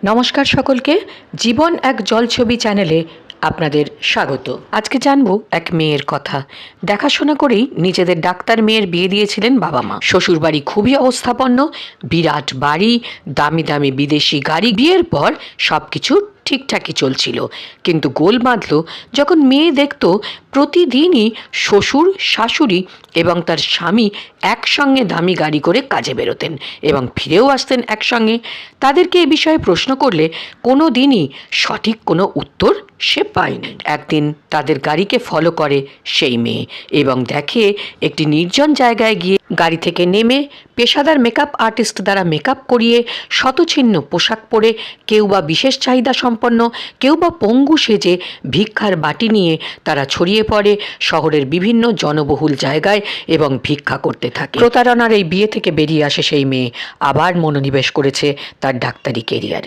নমস্কার সকলকে, জীবন এক জলছবি চ্যানেলে আপনাদের স্বাগত। আজকে জানবো এক মেয়ের কথা। দেখাশোনা করেই নিজেদের ডাক্তার মেয়ের বিয়ে দিয়েছিলেন বাবা মা। শ্বশুরবাড়ি খুবই অবস্থাপন্ন, বিরাট বাড়ি, দামি দামি বিদেশি গাড়ি। বিয়ের পর সব কিছু ঠিকঠাকই চলছিল, কিন্তু গোল বাঁধল যখন মেয়ে দেখত প্রতিদিনই শ্বশুর, শাশুড়ি এবং তার স্বামী একসঙ্গে দামি গাড়ি করে কাজে বেরোতেন এবং ফিরেও আসতেন একসঙ্গে। তাদেরকে এ বিষয়ে প্রশ্ন করলে কোনো দিনই সঠিক কোনো উত্তর সে পায়নি। একদিন তাদের গাড়িকে ফলো করে সেই মেয়ে এবং দেখে একটি নির্জন জায়গায় গিয়ে গাড়ি থেকে নেমে পেশাদার মেকআপ আর্টিস্ট দ্বারা মেকআপ করিয়ে শতছিন্ন পোশাক পরে, কেউ বা বিশেষ চাহিদা সম্পন্ন, কেউ বা পঙ্গু সেজে ভিক্ষার বাটি নিয়ে তারা ছড়িয়ে পড়ে শহরের বিভিন্ন জনবহুল জায়গায় এবং ভিক্ষা করতে থাকে। প্রতারণার এই বিয়ে থেকে বেরিয়ে আসে সেই মেয়ে, আবার মনোনিবেশ করেছে তার ডাক্তারি কেরিয়ারে।